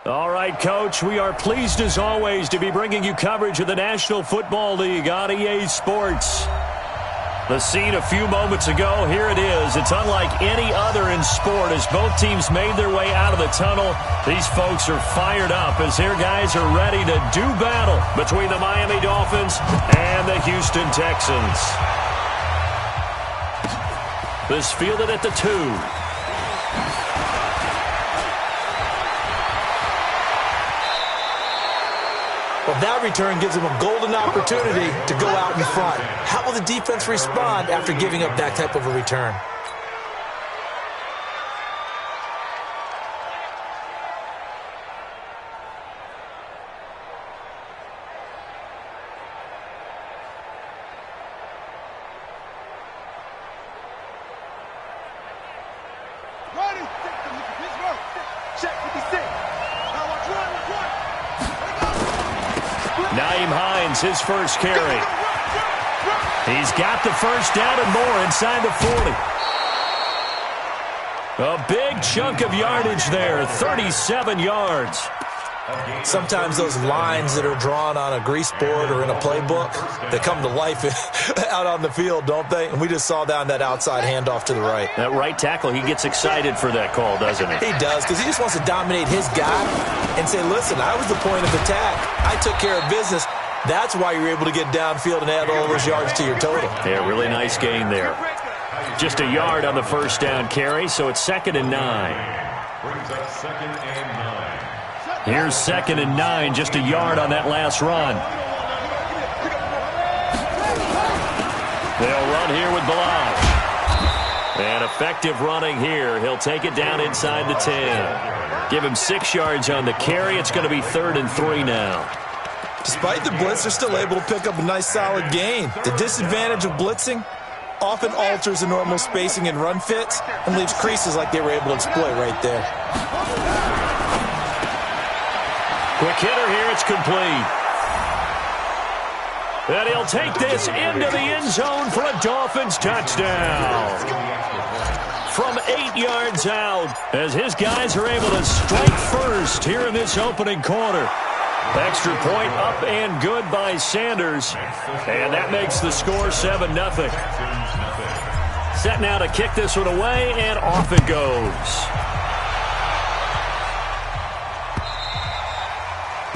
All right, Coach, we are pleased as always to be bringing you coverage of the National Football League on EA Sports. The scene a few moments ago, here it is. It's unlike any other in sport as both teams made their way out of the tunnel. These folks are fired up as their guys are ready to do battle between the Miami Dolphins and the Houston Texans. This fielded at the 2. Well, that return gives them a golden opportunity to go out in front. How will the defense respond after giving up that type of a return? His first carry. He's got the first down and more inside the 40. A big chunk of yardage there, 37 yards. Sometimes those lines that are drawn on a grease board or in a playbook, they come to life out on the field, don't they? And we just saw down that outside handoff to the right. That right tackle, he gets excited for that call, doesn't he? He does, because he just wants to dominate his guy and say, listen, I was the point of attack. I took care of business. That's why you're able to get downfield and add all those yards to your total. Yeah, really nice gain there. Just a yard on the first down carry, so it's 2nd and 9. Here's 2nd and 9, just a yard on that last run. They'll run here with Balazs. And effective running here. He'll take it down inside the 10. Give him 6 yards on the carry. It's going to be 3rd and 3 now. Despite the blitz, they're still able to pick up a nice solid gain. The disadvantage of blitzing often alters the normal spacing and run fits and leaves creases like they were able to exploit right there. Quick hitter here, it's complete. And he'll take this into the end zone for a Dolphins touchdown. From 8 yards out, as his guys are able to strike first here in this opening quarter. Extra point up and good by Sanders. And that makes the score 7-0. Set now to kick this one away, and off it goes.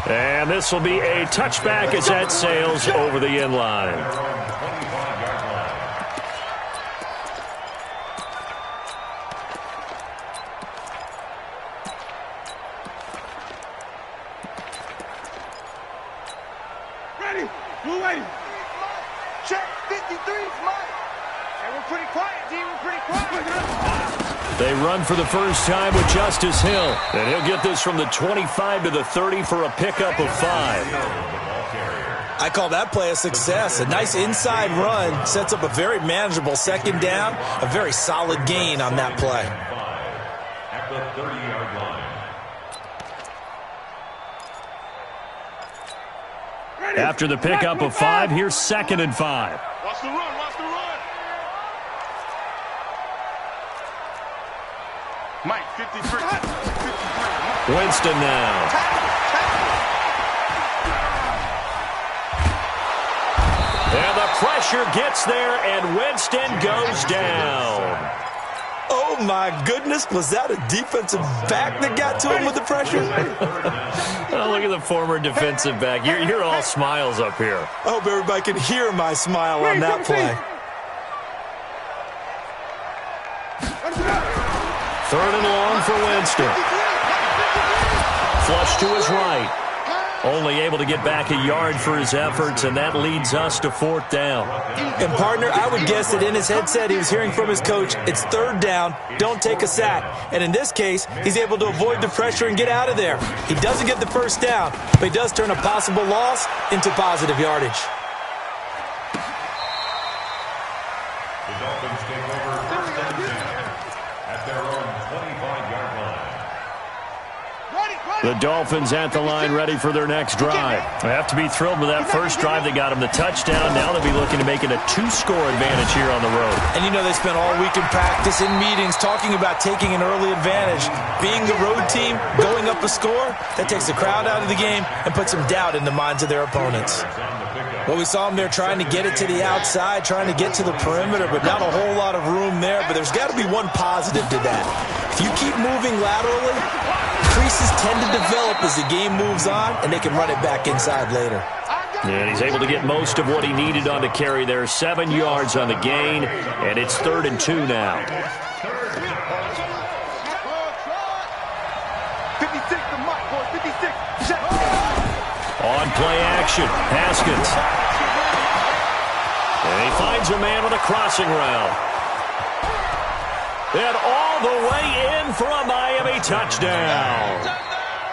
And this will be a touchback as that sails over the end line. They run for the first time with Justice Hill. And he'll get this from the 25 to the 30 for a pickup of 5. I call that play a success. A nice inside run sets up a very manageable 2nd down. A very solid gain on that play. At the 30-yard line. After the pickup of 5, here's 2nd and 5. Watch the run, watch the run. Mike, 53. Winston now. And the pressure gets there, and Winston goes down. Oh, my goodness. Was that a defensive back that got to him with the pressure? Oh, look at the former defensive back. You're all smiles up here. I hope everybody can hear my smile on that play. 3rd and long for Winston. Flush to his right. Only able to get back a yard for his efforts, and that leads us to 4th down. And, partner, I would guess that in his headset he was hearing from his coach, it's 3rd down, don't take a sack. And in this case, he's able to avoid the pressure and get out of there. He doesn't get the first down, but he does turn a possible loss into positive yardage. The Dolphins take over 1st and 10 at their own 25-yard line. Ready? The Dolphins at the line ready for their next drive. They have to be thrilled with that first drive. They got them the touchdown. Now they'll be looking to make it a 2-score advantage here on the road. And you know they spent all week in practice, in meetings, talking about taking an early advantage. Being the road team, going up a score, that takes the crowd out of the game and puts some doubt in the minds of their opponents. Well, we saw them there trying to get it to the outside, trying to get to the perimeter, but not a whole lot of room there. But there's got to be one positive to that. If you keep moving laterally, creases tend to develop as the game moves on, and they can run it back inside later. And he's able to get most of what he needed on the carry there. 7 yards on the gain, and it's 3rd and 2 now. 56 to Mike, boy, 56. On play action, Haskins. And he finds a man with a crossing route. And all the way in for a Miami touchdown.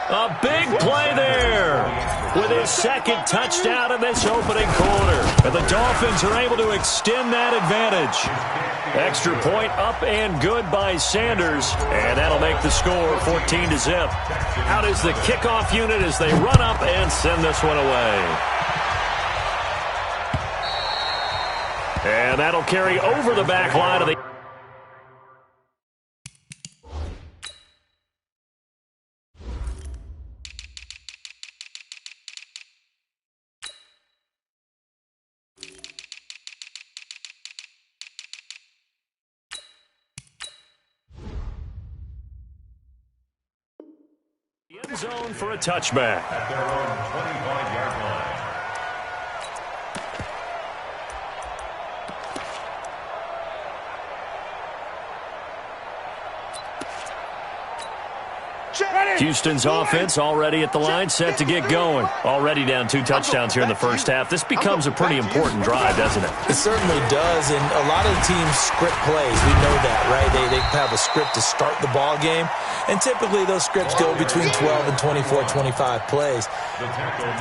A big play there with his second touchdown in this opening quarter. And the Dolphins are able to extend that advantage. Extra point up and good by Sanders. And that'll make the score 14-0. Out is the kickoff unit as they run up and send this one away. And that'll carry over the back line of the... end zone for a touchback. At their own 25-yard line. Houston's offense already at the line, set to get going. Already down 2 touchdowns here in the first half. This becomes a pretty important drive, doesn't it? It certainly does, and a lot of the teams script plays. We know that, right? They have a script to start the ball game, and typically those scripts go between 12 and 24, 25 plays.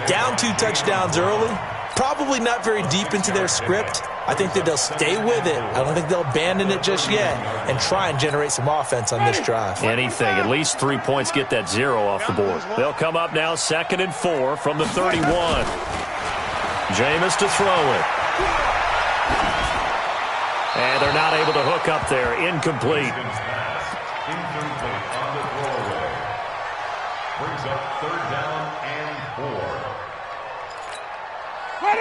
Down 2 touchdowns early, probably not very deep into their script. I think that they'll stay with it. I don't think they'll abandon it just yet and try and generate some offense on this drive. Anything. At least 3 points get that 0 off the board. They'll come up now 2nd and 4 from the 31. Jameis to throw it. And they're not able to hook up there. Incomplete. Incomplete on the throwaway. Brings up 3rd down and 4.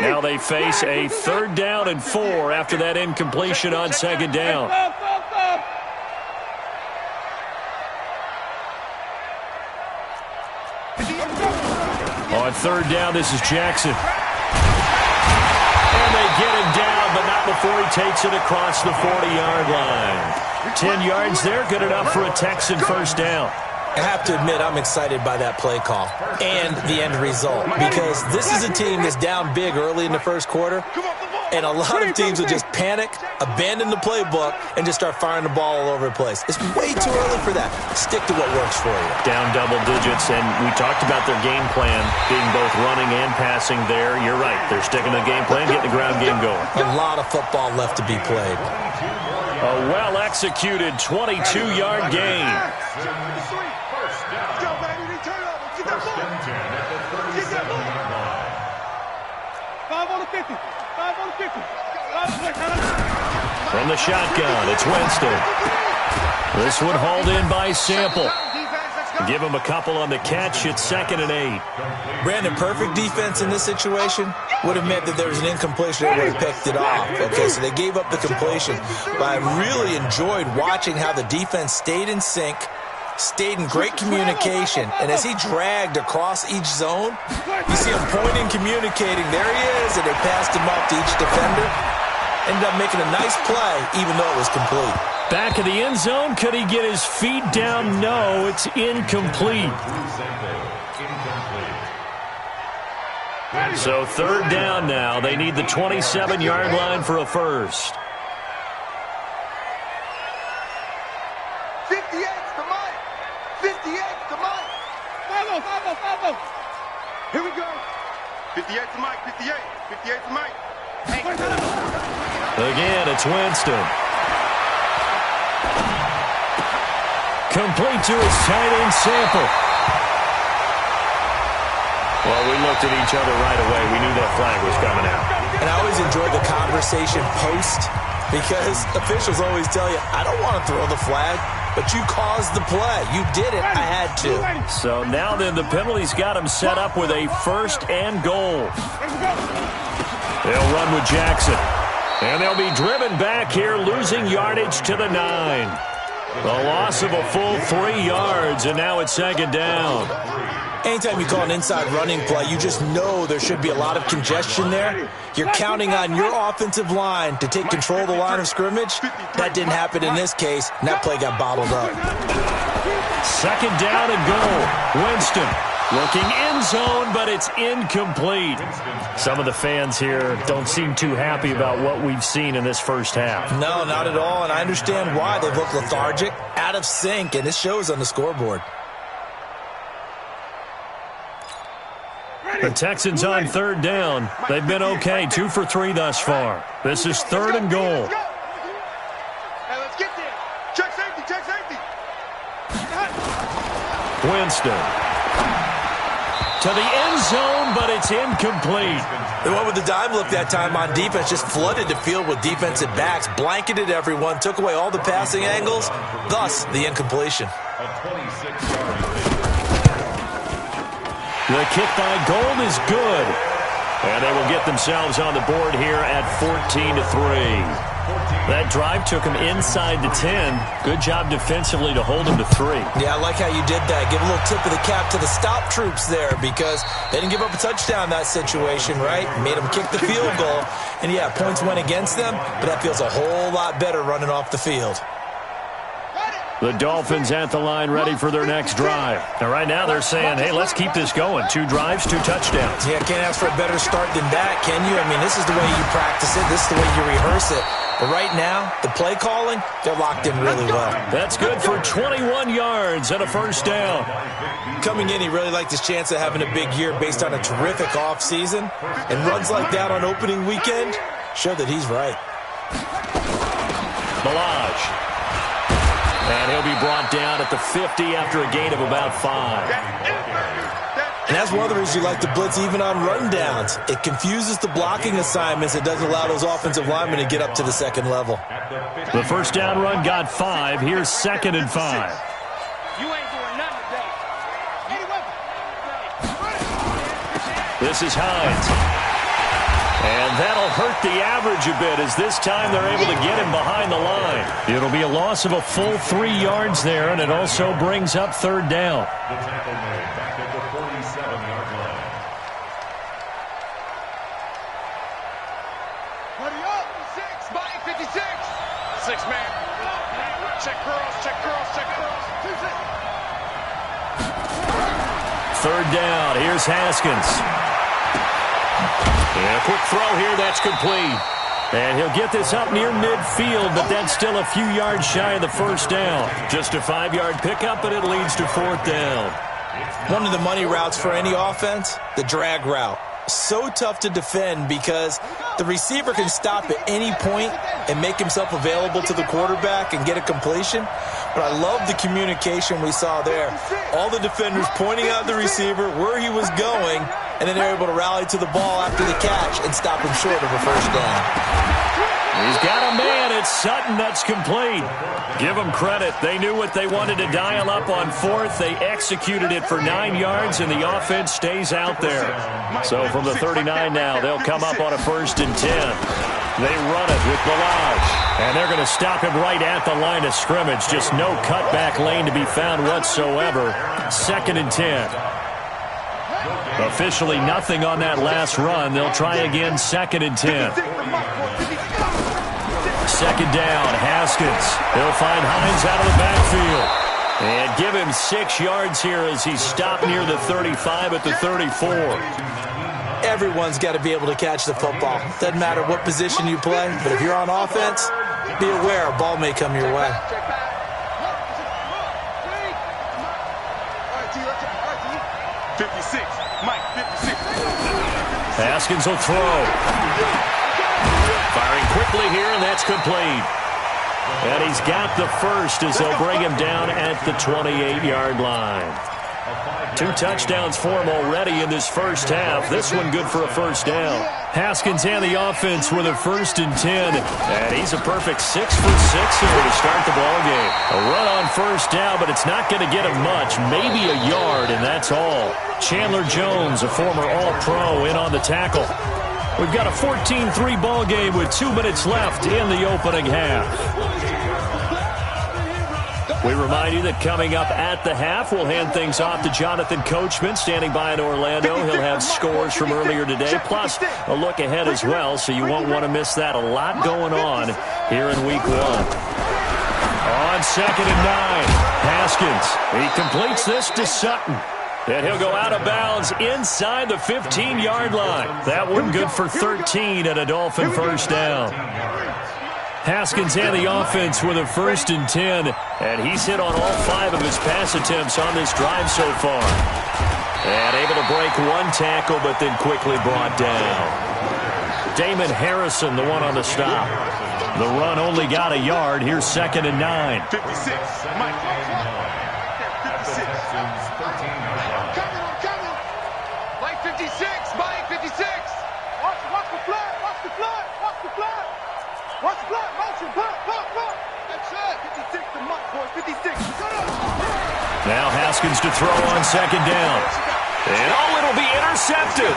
Now they face a 3rd down and 4 after that incompletion on 2nd down. On 3rd down, this is Jackson. And they get him down, but not before he takes it across the 40-yard line. 10 yards there, good enough for a Texan first down. I have to admit I'm excited by that play call and the end result because this is a team that's down big early in the first quarter, and a lot of teams will just panic, abandon the playbook, and just start firing the ball all over the place. It's way too early for that. Stick to what works for you. Down double digits, and we talked about their game plan being both running and passing there. You're right. They're sticking to the game plan, getting the ground game going. A lot of football left to be played. A well-executed 22-yard gain. First and 10 at the 37-yard line. 5 on the 50. 5 on the 50. From the shotgun, it's Winston. This one hauled in by Sample. Give him a couple on the catch. It's 2nd and 8. Brandon, perfect defense in this situation would have meant that there was an incompletion that would have picked it off. Okay, so they gave up the completion. But I really enjoyed watching how the defense stayed in sync, stayed in great communication, and as he dragged across each zone, you see him pointing, communicating. There he is, and they passed him off to each defender. Ended up making a nice play, even though it was complete. Back of the end zone, could he get his feet down? No, it's incomplete. So 3rd down now. They need the 27-yard line for a first. 58 to Mike. 58 to Mike. 5-0. Here we go. 58 to Mike, 58. 58 to Mike. Again, it's Winston. Complete to his tight end Sample. Well, we looked at each other right away. We knew that flag was coming out. And I always enjoy the conversation post because officials always tell you, I don't want to throw the flag, but you caused the play. You did it. I had to. So now then the penalty's got him set up with a 1st and goal. They'll run with Jackson. And they'll be driven back here, losing yardage to the 9. The loss of a full 3 yards, and now it's 2nd down. Anytime you call an inside running play, you just know there should be a lot of congestion there. You're counting on your offensive line to take control of the line of scrimmage. That didn't happen in this case, and that play got bottled up. 2nd down and goal. Winston looking end zone, but it's incomplete. Some of the fans here don't seem too happy about what we've seen in this first half. No, not at all, and I understand why. They've looked lethargic, out of sync, and it shows on the scoreboard. The Texans on 3rd down. They've been okay, 2 for 3 thus far. This is 3rd and goal. Hey, let's get there. Check safety, check safety. Winston to the end zone, but it's incomplete. They went with the dime look that time on defense, just flooded the field with defensive backs, blanketed everyone, took away all the passing angles, thus the incompletion. The kick by Gold is good. And they will get themselves on the board here at 14-3. That drive took them inside the 10. Good job defensively to hold them to 3. Yeah, I like how you did that. Give a little tip of the cap to the stop troops there because they didn't give up a touchdown in that situation, right? Made them kick the field goal. And, yeah, points went against them, but that feels a whole lot better running off the field. The Dolphins at the line ready for their next drive. And right now they're saying, hey, let's keep this going. 2 drives, 2 touchdowns. Yeah, can't ask for a better start than that, can you? I mean, this is the way you practice it. This is the way you rehearse it. But right now, the play calling, they're locked in really well. That's good for 21 yards and a 1st down. Coming in, he really liked his chance of having a big year based on a terrific offseason. And runs like that on opening weekend show that he's right. Balaj. And he'll be brought down at the 50 after a gain of about 5. And that's one of the reasons you like to blitz even on rundowns. It confuses the blocking assignments. It doesn't allow those offensive linemen to get up to the 2nd level. The 1st down run got 5. Here's 2nd and 5. You ain't doing nothing today. This is Hines. And that'll hurt the average a bit as this time they're able to get him behind the line. It'll be a loss of a full 3 yards there, and it also brings up 3rd down. The tackle made back at the 47-yard line. Buddy up. 6 by 56. 6 man. Check girls, check girls, check girls. 2 6. 3rd down. Here's Haskins. And a quick throw here, that's complete. And he'll get this up near midfield, but that's still a few yards shy of the 1st down. Just a 5-yard pickup, but it leads to 4th down. One of the money routes for any offense, the drag route. So tough to defend because the receiver can stop at any point and make himself available to the quarterback and get a completion. But I love the communication we saw there. All the defenders pointing out the receiver, where he was going, and then they're able to rally to the ball after the catch and stop him short of a 1st down. He's got a man. It's Sutton. That's complete. Give them credit. They knew what they wanted to dial up on 4th. They executed it for 9 yards, and the offense stays out there. So from the 39 now, they'll come up on a 1st and 10. They run it with Balaj. And they're going to stop him right at the line of scrimmage. Just no cutback lane to be found whatsoever. 2nd and 10. Officially nothing on that last run. They'll try again, 2nd and 10. 2nd down, Haskins. He'll find Hines out of the backfield. And give him 6 yards here as he's stopped near the 35 at the 34. Everyone's got to be able to catch the football. Doesn't matter what position you play, but if you're on offense, be aware a ball may come your way. 56. Mike, 56. Haskins will throw. Firing quickly here, and that's complete. And he's got the 1st as they'll bring him down at the 28-yard line. 2 touchdowns for him already in this first half. This one good for a first down. Haskins and the offense with a 1st and 10. And he's a perfect 6 for 6 here to start the ball game. A run on first down, but it's not going to get him much. Maybe a yard, and that's all. Chandler Jones, a former All-Pro, in on the tackle. We've got a 14-3 ball game with 2 minutes left in the opening half. We remind you that coming up at the half, we'll hand things off to Jonathan Coachman, standing by in Orlando. He'll have scores from earlier today, plus a look ahead as well, so you won't want to miss that. A lot going on here in Week 1. On 2nd and 9, Haskins. He completes this to Sutton. And he'll go out of bounds inside the 15-yard line. That one good for 13 and a Dolphin first down. Haskins and the offense with a 1st and 10, and he's hit on all 5 of his pass attempts on this drive so far. And able to break 1 tackle, but then quickly brought down. Damon Harrison, the one on the stop. The run only got a yard. Here's 2nd and 9. 56, Mike. 56. Mike 56, Mike 56. Watch the flag, watch the flag, watch the flag. Watch the flag, motion, pop. That's it. 56 to Mike, boys, 56. Now Haskins to throw on 2nd down. And it'll be intercepted.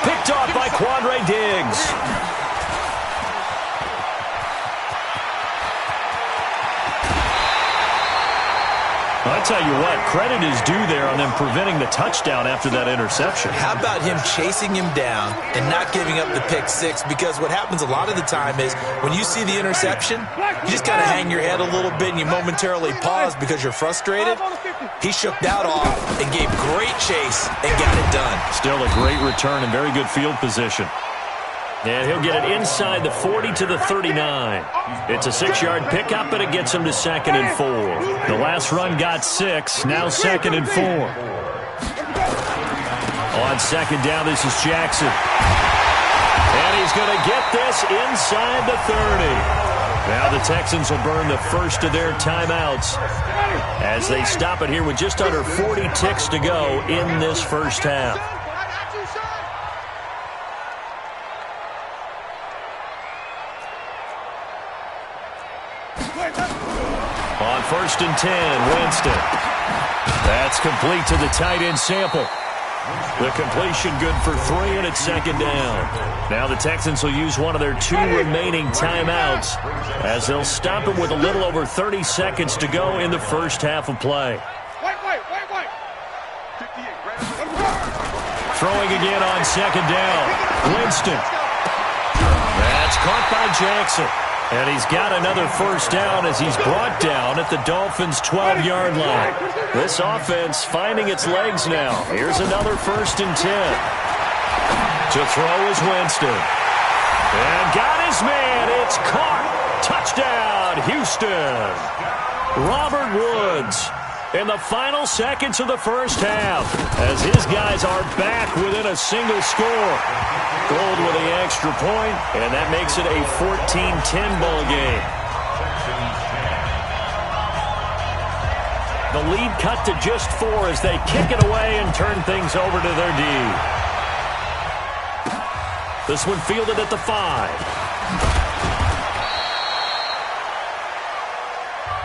Picked off by Quandre Diggs. I tell you what, credit is due there on them preventing the touchdown after that interception. How about him chasing him down and not giving up the pick 6? Because what happens a lot of the time is when you see the interception, you just kind of hang your head a little bit and you momentarily pause because you're frustrated. He shook that off and gave great chase and got it done. Still a great return and very good field position. And he'll get it inside the 40 to the 39. It's a 6-yard pickup, but it gets him to 2nd and 4. The last run got 6, now 2nd and 4. On 2nd down, this is Jackson. And he's going to get this inside the 30. Now the Texans will burn the first of their timeouts as they stop it here with just under 40 ticks to go in this first half. On 1st and 10, Winston. That's complete to the tight end Sample. The completion good for 3, and it's 2nd down. Now the Texans will use one of their 2 remaining timeouts as they'll stop it with a little over 30 seconds to go in the first half of play. Wait. Throwing again on 2nd down. Winston. That's caught by Jackson. And he's got another first down as he's brought down at the Dolphins' 12-yard line. This offense finding its legs now. Here's another 1st and 10. To throw is Winston. And got his man. It's caught. Touchdown, Houston. Robert Woods in the final seconds of the first half as his guys are back within a single score. Gold with the extra point, and that makes it a 14-10 ball game. The lead cut to just 4 as they kick it away and turn things over to their D. This one fielded at the 5.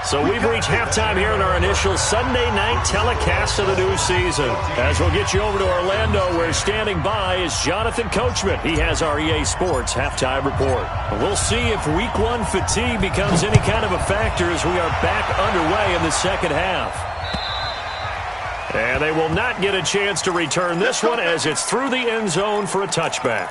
So we've reached halftime here in our initial Sunday night telecast of the new season. As we'll get you over to Orlando, where standing by is Jonathan Coachman. He has our EA Sports halftime report. We'll see if Week 1 fatigue becomes any kind of a factor as we are back underway in the second half. And they will not get a chance to return this one as it's through the end zone for a touchback.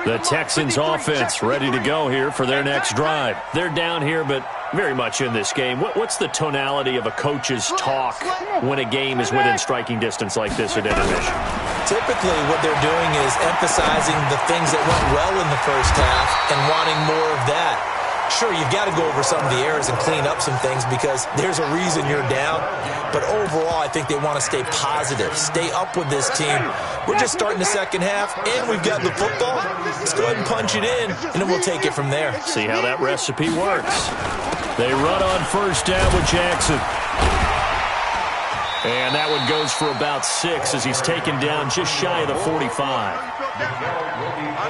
The Texans offense ready to go here for their next drive. They're down here, but very much in this game. What's the tonality of a coach's talk when a game is within striking distance like this at intermission? Typically, what they're doing is emphasizing the things that went well in the first half and wanting more of that. Sure, you've got to go over some of the errors and clean up some things because there's a reason you're down. But overall, I think they want to stay positive, stay up with this team. We're just starting the second half, and we've got the football. Let's go ahead and punch it in, and then we'll take it from there. See how that recipe works. They run on first down with Jackson. And that one goes for about 6 as he's taken down just shy of the 45.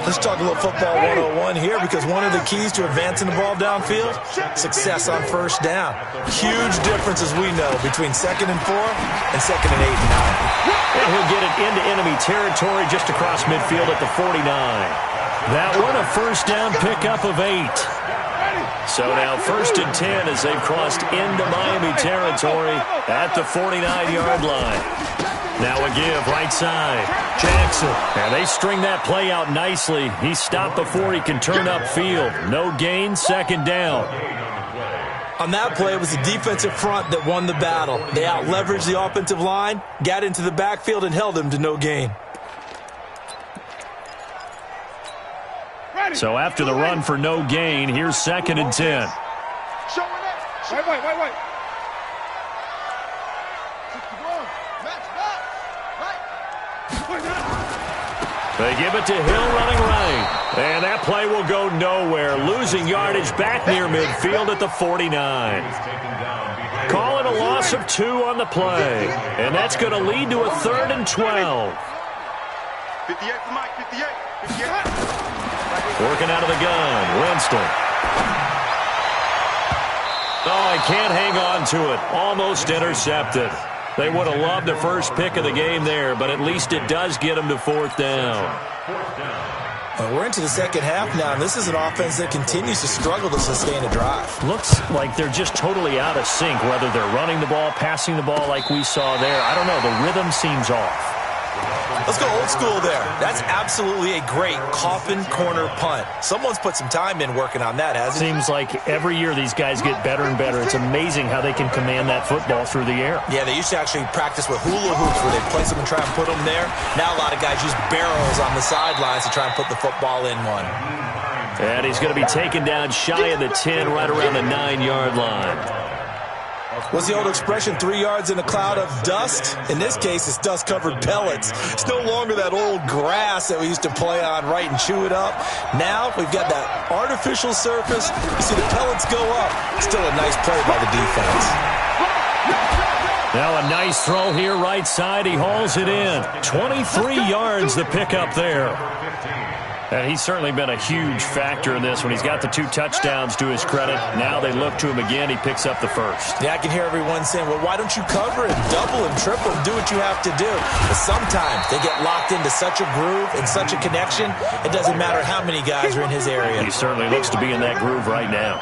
Let's talk a little football 101 here because one of the keys to advancing the ball downfield, success on first down. Huge difference, as we know, between 2nd and 4 and 2nd and 8 and 9. And he'll get it into enemy territory just across midfield at the 49. That one a first down pickup of 8. So now 1st and 10 as they've crossed into Miami territory at the 49-yard line. Now a give right side. Jackson. And they string that play out nicely. He stopped before he can turn upfield. No gain, 2nd down. On that play, it was the defensive front that won the battle. They out-leveraged the offensive line, got into the backfield, and held him to no gain. So after the run for no gain, here's 2nd and 10. Wait. They give it to Hill running right. And that play will go nowhere. Losing yardage back near midfield at the 49. Calling a loss of 2 on the play. And that's going to lead to a 3rd and 12. 58 for Mike, 58. Working out of the gun, Winston. Oh, he can't hang on to it. Almost intercepted. They would have loved the first pick of the game there, but at least it does get them to 4th down. Well, we're into the second half now, and this is an offense that continues to struggle to sustain a drive. Looks like they're just totally out of sync, whether they're running the ball, passing the ball like we saw there. I don't know. The rhythm seems off. Let's go old school there. That's absolutely a great coffin corner punt. Someone's put some time in working on that, hasn't he? Seems like every year these guys get better and better. It's amazing how they can command that football through the air. Yeah, they used to actually practice with hula hoops where they place them and try and put them there. Now a lot of guys use barrels on the sidelines to try and put the football in one. And he's going to be taken down shy of the 10, right around the 9-yard line. What's the old expression, 3 yards in a cloud of dust? In this case, it's dust-covered pellets. It's no longer that old grass that we used to play on, right, and chew it up. Now we've got that artificial surface. You see the pellets go up. Still a nice play by the defense. Now a nice throw here right side. He hauls it in. 23 yards the pickup there. And he's certainly been a huge factor in this when he's got the 2 touchdowns to his credit. Now they look to him again. He picks up the first. Yeah, I can hear everyone saying, well, why don't you cover him, double him, triple him, do what you have to do. But sometimes they get locked into such a groove and such a connection, it doesn't matter how many guys are in his area. He certainly looks to be in that groove right now.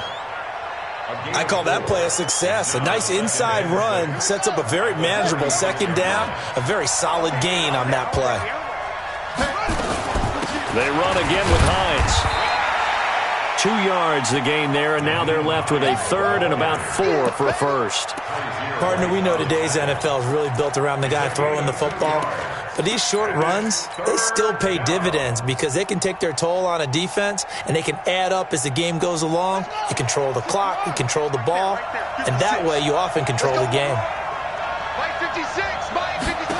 I call that play a success. A nice inside run sets up a very manageable 2nd down, a very solid gain on that play. They run again with Hines. 2 yards the gain there, and now they're left with a 3rd and about 4 for a first. Partner, we know today's NFL is really built around the guy throwing the football. But these short runs, they still pay dividends because they can take their toll on a defense, and they can add up as the game goes along. You control the clock, you control the ball, and that way you often control the game. Mike 56, Mike 56.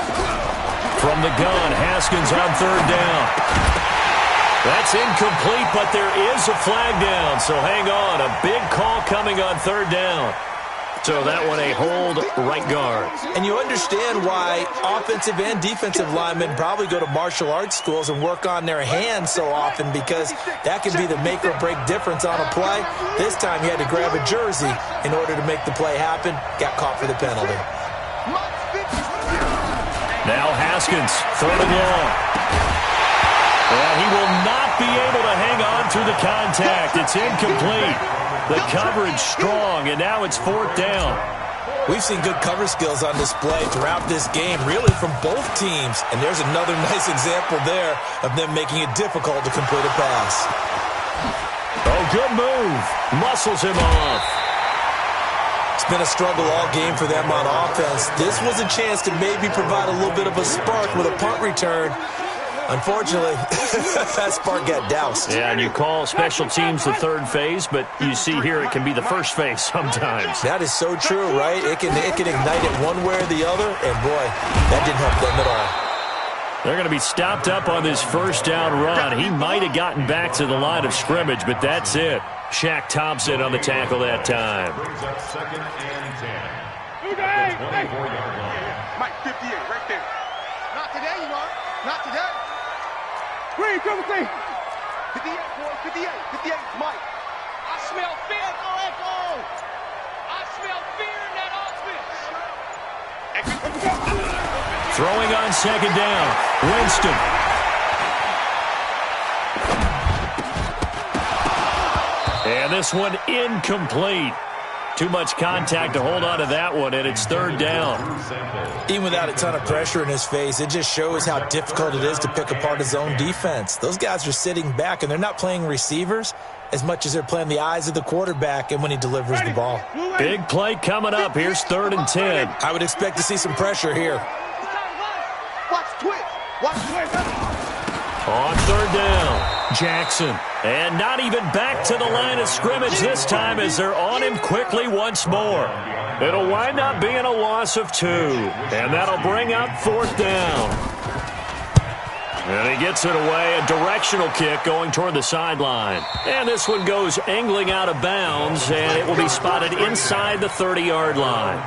From the gun, Haskins on 3rd down. That's incomplete, but there is a flag down, so hang on. A big call coming on 3rd down. So that one a hold right guard. And you understand why offensive and defensive linemen probably go to martial arts schools and work on their hands so often, because that can be the make or break difference on a play. This time he had to grab a jersey in order to make the play happen. Got caught for the penalty. Now Haskins, 3rd and long. And he will not be able to hang on through the contact. It's incomplete. The coverage strong, and now it's 4th down. We've seen good cover skills on display throughout this game, really from both teams. And there's another nice example there of them making it difficult to complete a pass. Oh, good move. Muscles him off. It's been a struggle all game for them on offense. This was a chance to maybe provide a little bit of a spark with a punt return. Unfortunately, that spark got doused. Yeah, and you call special teams the third phase, but you see here it can be the first phase sometimes. That is so true, right? It can ignite it one way or the other, and boy, that didn't help them at all. They're going to be stopped up on this first down run. He might have gotten back to the line of scrimmage, but that's it. Shaq Thompson on the tackle that time. Mike, 58, right there. Not today, you know. Not today. Green, double team. 58, boy, 58. 58, Mike. I smell fear. Echo. I smell fear in that offense. Throwing on second down. Winston. And this one incomplete. Too much contact to hold on to that one, and it's third down. Even without a ton of pressure in his face, it just shows how difficult it is to pick apart his own defense. Those guys are sitting back, and they're not playing receivers as much as they're playing the eyes of the quarterback and when he delivers the ball. Big play coming up. Here's 3rd and 10. I would expect to see some pressure here. Watch twitch. Watch twitch. On third down, Jackson. And not even back to the line of scrimmage this time as they're on him quickly once more. It'll wind up being a loss of 2. And that'll bring up 4th down. And he gets it away, a directional kick going toward the sideline. And this one goes angling out of bounds, and it will be spotted inside the 30-yard line.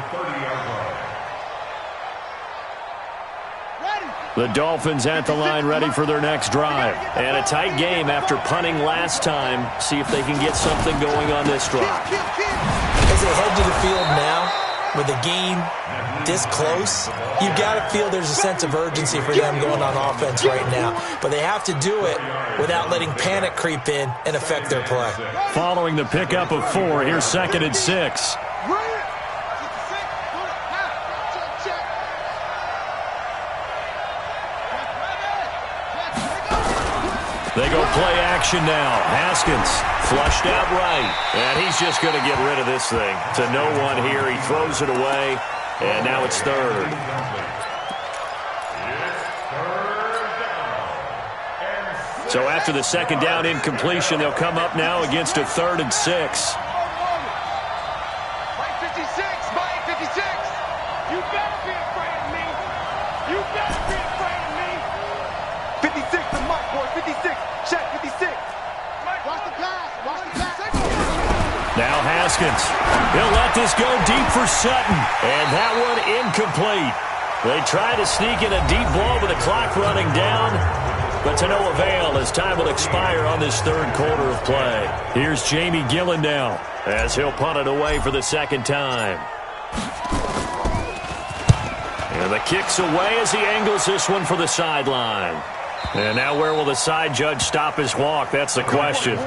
The Dolphins at the line ready for their next drive. And a tight game after punting last time. See if they can get something going on this drive. As they head to the field now, with a game this close, you've got to feel there's a sense of urgency for them going on offense right now. But they have to do it without letting panic creep in and affect their play. Following the pickup of 4, here's 2nd and 6. They go play action now. Haskins flushed out right. And he's just going to get rid of this thing. To no one here. He throws it away. And now it's 3rd. So after the second down incompletion, they'll come up now against a 3rd and 6. Mike 56. Mike 56. You better be afraid of me. You better be afraid of me. 56 to Mike, boy, 56. Check, 56. Watch the pass. Watch the pass. Now Haskins. He'll let this go deep for Sutton. And that one incomplete. They try to sneak in a deep ball with the clock running down, but to no avail as time will expire on this 3rd quarter of play. Here's Jamie Gillen now as he'll punt it away for the 2nd time. And the kick's away as he angles this one for the sideline. And now where will the side judge stop his walk? That's the question.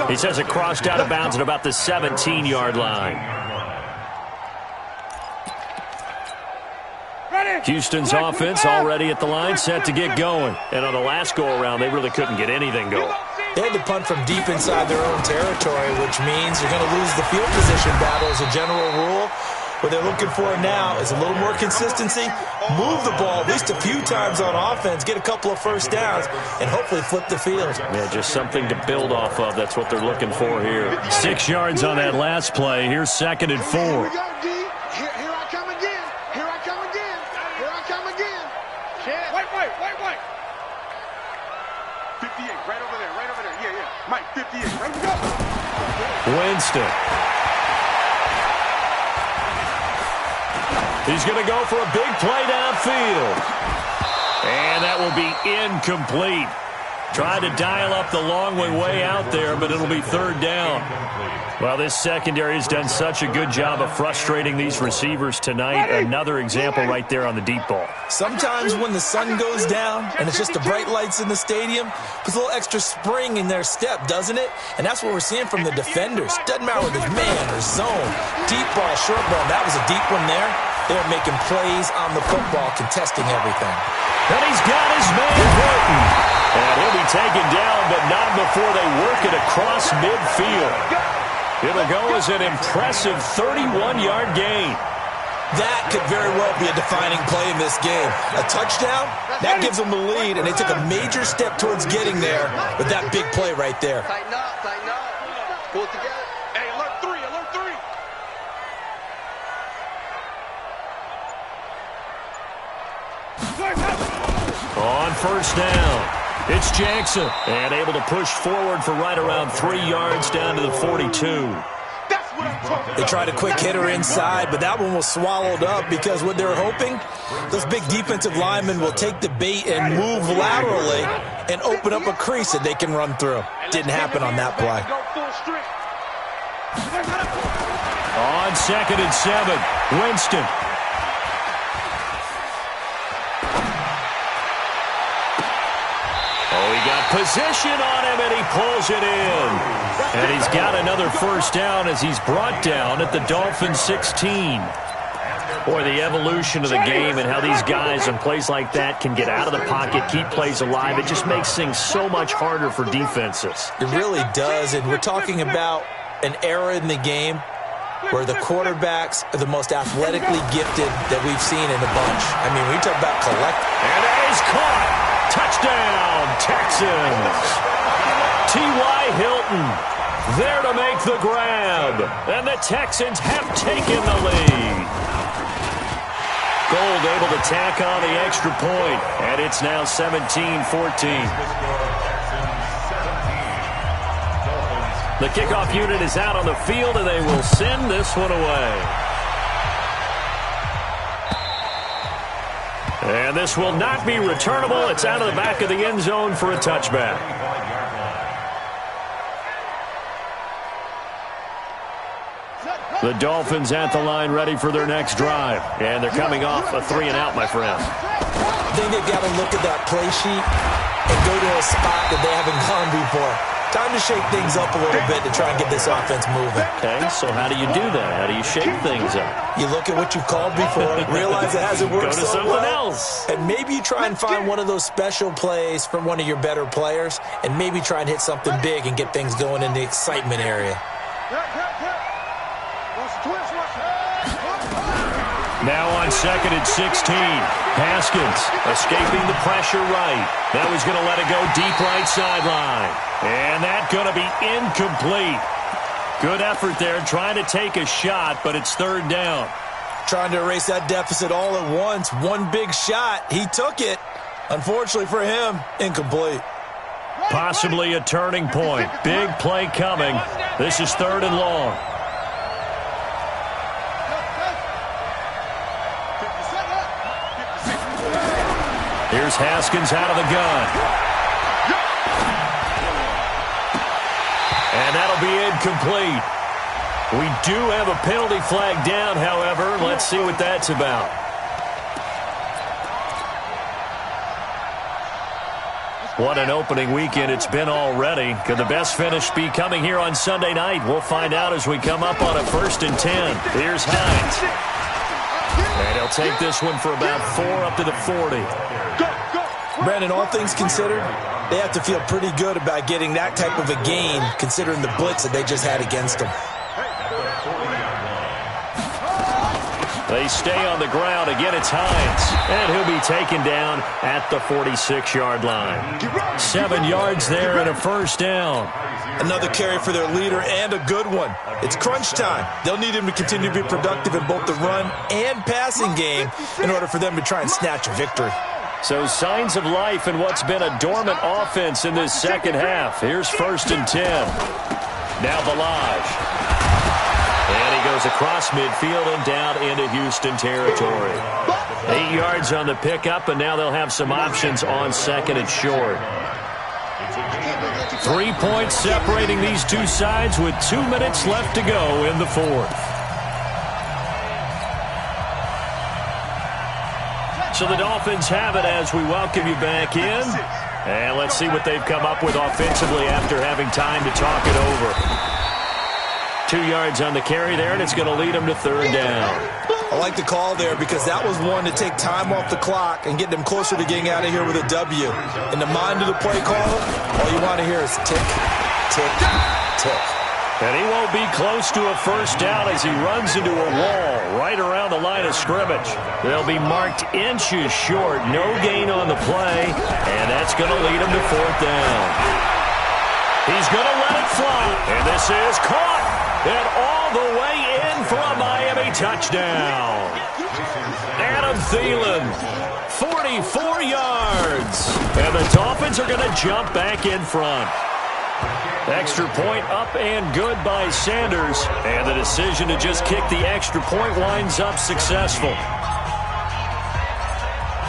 He says it crossed out of bounds at about the 17-yard line. Houston's offense already at the line, set to get going. And on the last go-around, they really couldn't get anything going. They had to punt from deep inside their own territory, which means you're going to lose the field position battle as a general rule. What they're looking for now is a little more consistency, move the ball at least a few times on offense, get a couple of first downs, and hopefully flip the field. Yeah, just something to build off of. That's what they're looking for here. 6 yards on that last play. Here's 2nd and 4. Here I come again. Here I come again. Here I come again. Wait. 58, right over there, right over there. Yeah. Mike, 58, right we go. Winston. He's going to go for a big play downfield. And that will be incomplete. Tried to dial up the long way out there, but it'll be 3rd down. Well, this secondary has done such a good job of frustrating these receivers tonight. Another example right there on the deep ball. Sometimes when the sun goes down and it's just the bright lights in the stadium, puts a little extra spring in their step, doesn't it? And that's what we're seeing from the defenders. Doesn't matter whether it's man or zone. Deep ball, short ball. That was a deep one there. They're making plays on the football, contesting everything. And he's got his man Horton. And he'll be taken down, but not before they work it across midfield. It'll go as an impressive 31-yard gain. That could very well be a defining play in this game. A touchdown, that gives them the lead, and they took a major step towards getting there with that big play right there. Tighten up, tighten up. Pull it together. Hey, alert 3, alert 3. On first down, it's Jackson. And able to push forward for right around 3 yards down to the 42. They tried a quick hitter inside, but that one was swallowed up because what they're hoping, those big defensive linemen will take the bait and move laterally and open up a crease that they can run through. Didn't happen on that play. On 2nd and 7, Winston. Oh, he got position on him, and he pulls it in. And he's got another first down as he's brought down at the Dolphins 16. Boy, the evolution of the game and how these guys in plays like that can get out of the pocket, keep plays alive, it just makes things so much harder for defenses. It really does, and we're talking about an era in the game where the quarterbacks are the most athletically gifted that we've seen in a bunch. I mean, we talk about collective. And that is caught. Touchdown, Texans. T.Y. Hilton there to make the grab. And the Texans have taken the lead. Gold able to tack on the extra point. And it's now 17-14. The kickoff unit is out on the field, and they will send this one away. And this will not be returnable. It's out of the back of the end zone for a touchback. The Dolphins at the line ready for their next drive. And they're coming off a 3-and-out, my friend. I think they've got to look at that play sheet and go to a spot that they haven't gone before. Time to shake things up a little bit to try and get this offense moving. Okay, so how do you do that? How do you shake things up? You look at what you've called before, realize it hasn't worked Go to so something well, else. and maybe you try and find one of those special plays from one of your better players, and maybe try and hit something big and get things going in the excitement area. Now on 2nd and 16, Haskins escaping the pressure right. That was going to let it go deep right sideline. And that's going to be incomplete. Good effort there trying to take a shot, but it's 3rd down. Trying to erase that deficit all at once. One big shot. He took it. Unfortunately for him, incomplete. Possibly a turning point. Big play coming. This is 3rd and long. Here's Haskins out of the gun. And that'll be incomplete. We do have a penalty flag down, however. Let's see what that's about. What an opening weekend it's been already. Could the best finish be coming here on Sunday night? We'll find out as we come up on a 1st and 10. Here's Hines. And he'll take this one for about 4 up to the 40. Brandon, all things considered, they have to feel pretty good about getting that type of a gain considering the blitz that they just had against them. They stay on the ground. Again, it's Hines. And he'll be taken down at the 46-yard line. 7 yards there and a 1st down. Another carry for their leader and a good one. It's crunch time. They'll need him to continue to be productive in both the run and passing game in order for them to try and snatch a victory. So signs of life in what's been a dormant offense in this second half. Here's 1st and 10. Now Ballage. And he goes across midfield and down into Houston territory. 8 yards on the pickup, and now they'll have some options on 2nd and short. 3 points separating these two sides with 2 minutes left to go in the 4th. So the Dolphins have it as we welcome you back in. And let's see what they've come up with offensively after having time to talk it over. 2 yards on the carry there, and it's going to lead them to 3rd down. I like the call there because that was one to take time off the clock and get them closer to getting out of here with a W. In the mind of the play caller, all you want to hear is tick, tick, tick. And he won't be close to a first down as he runs into a wall right around the line of scrimmage. They'll be marked inches short. No gain on the play, and that's going to lead him to fourth down. He's going to let it fly, and this is caught, and all the way in for a Miami touchdown. Adam Thielen, 44 yards, and the Dolphins are going to jump back in front. Extra point up and good by Sanders, and the decision to just kick the extra point winds up successful.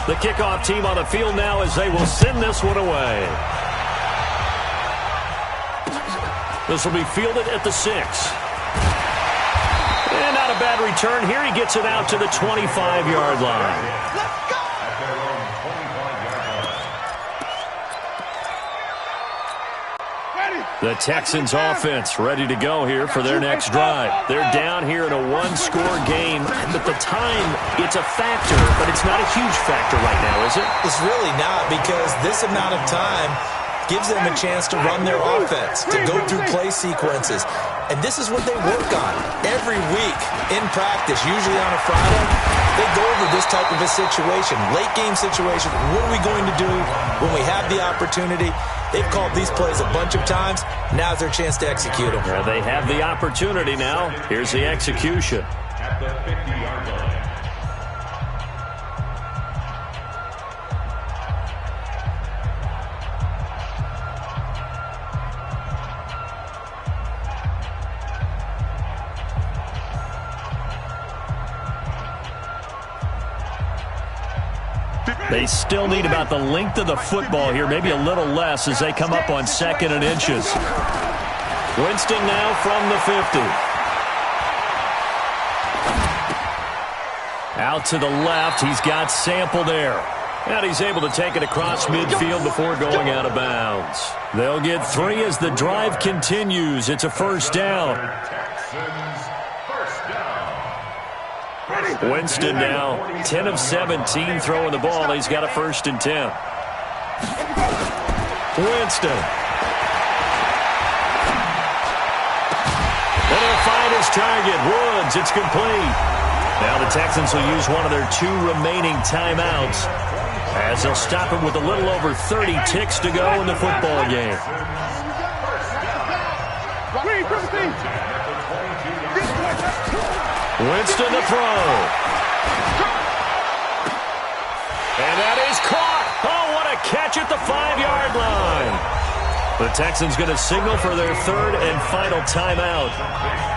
The kickoff team on the field now as they will send this one away. This will be fielded at the 6. And not a bad return here. He gets it out to the 25-yard line. The Texans offense ready to go here for their next drive. They're down here in a one-score game. At the time, it's a factor, but it's not a huge factor right now, is it? It's really not, because this amount of time gives them a chance to run their offense, to go through play sequences. And this is what they work on every week in practice, usually on a Friday. They go over this type of a situation, late game situation. What are we going to do when we have the opportunity? They've called these plays a bunch of times. Now's their chance to execute them. Yeah, they have the opportunity now. Here's the execution. At the 50-yard line. They still need about the length of the football here, maybe a little less as they come up on 2nd and inches. Winston now from the 50. Out to the left, he's got Sample there. And he's able to take it across midfield before going out of bounds. They'll get 3 as the drive continues. It's a first down. Winston now 10 of 17 throwing the ball. He's got a 1st and 10. Winston. And he'll find his target. Woods. It's complete. Now the Texans will use one of their 2 remaining timeouts as they'll stop it with a little over 30 ticks to go in the football game. Winston to throw. And that is caught. Oh, what a catch at the 5-yard line. The Texans going to signal for their 3rd and final timeout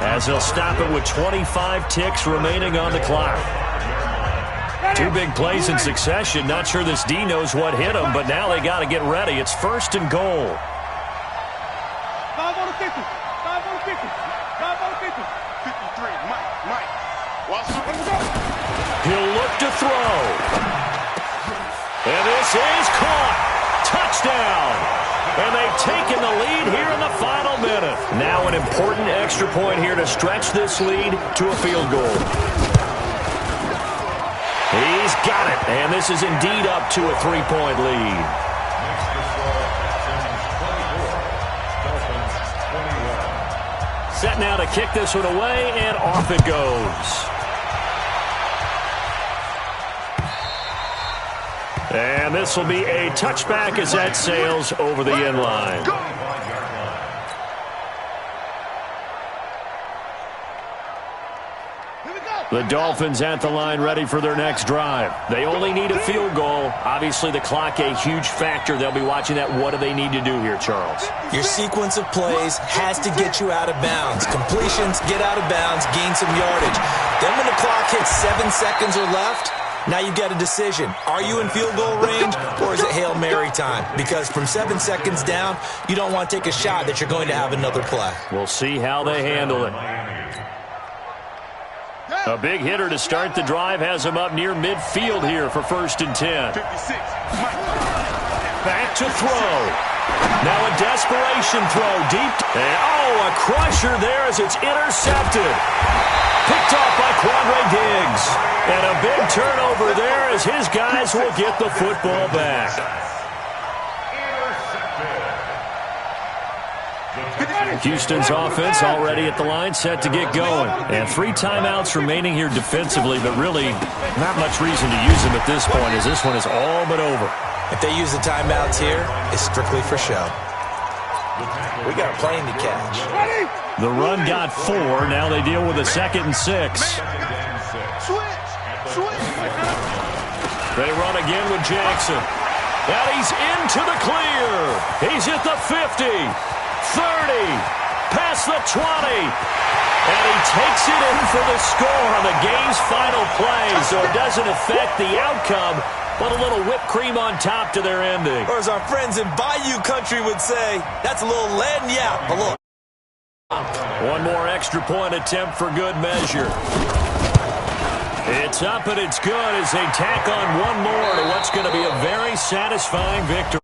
as they'll stop it with 25 ticks remaining on the clock. 2 big plays in succession. Not sure this D knows what hit him, but now they got to get ready. It's 1st and goal. 5 on the 50. 5 on the 50. 5 on the 50. 53. Mike. He'll look to throw. And this is caught. Touchdown. And they've taken the lead here in the final minute. Now an important extra point here to stretch this lead to a field goal. He's got it. And this is indeed up to a 3-point lead. Set now to kick this one away, and off it goes. And this will be a touchback as that sails over the end line. The Dolphins at the line ready for their next drive. They only need a field goal. Obviously, the clock a huge factor. They'll be watching that. What do they need to do here, Charles? Your sequence of plays has to get you out of bounds. Completions, get out of bounds, gain some yardage. Then when the clock hits 7 seconds or left, now you've got a decision. Are you in field goal range, or is it Hail Mary time? Because from 7 seconds down, you don't want to take a shot that you're going to have another play. We'll see how they handle it. A big hitter to start the drive has him up near midfield here for 1st and 10. 56. Back to throw. Now a desperation throw deep. And, a crusher there as it's intercepted. Picked off by Quandre Diggs. And a big turnover there as his guys will get the football back. Houston's offense already at the line, set to get going. And 3 timeouts remaining here defensively, but really not much reason to use them at this point, as this one is all but over. If they use the timeouts here, it's strictly for show. We got a plane to catch. The run got 4. Now they deal with a 2nd and 6. They run again with Jackson. And he's into the clear. He's at the 50, 30, past the 20. And he takes it in for the score on the game's final play, so it doesn't affect the outcome, but a little whipped cream on top to their ending. Or as our friends in Bayou Country would say, that's a little lagniappe. A little. One more extra point attempt for good measure. It's up and it's good as they tack on one more to what's going to be a very satisfying victory.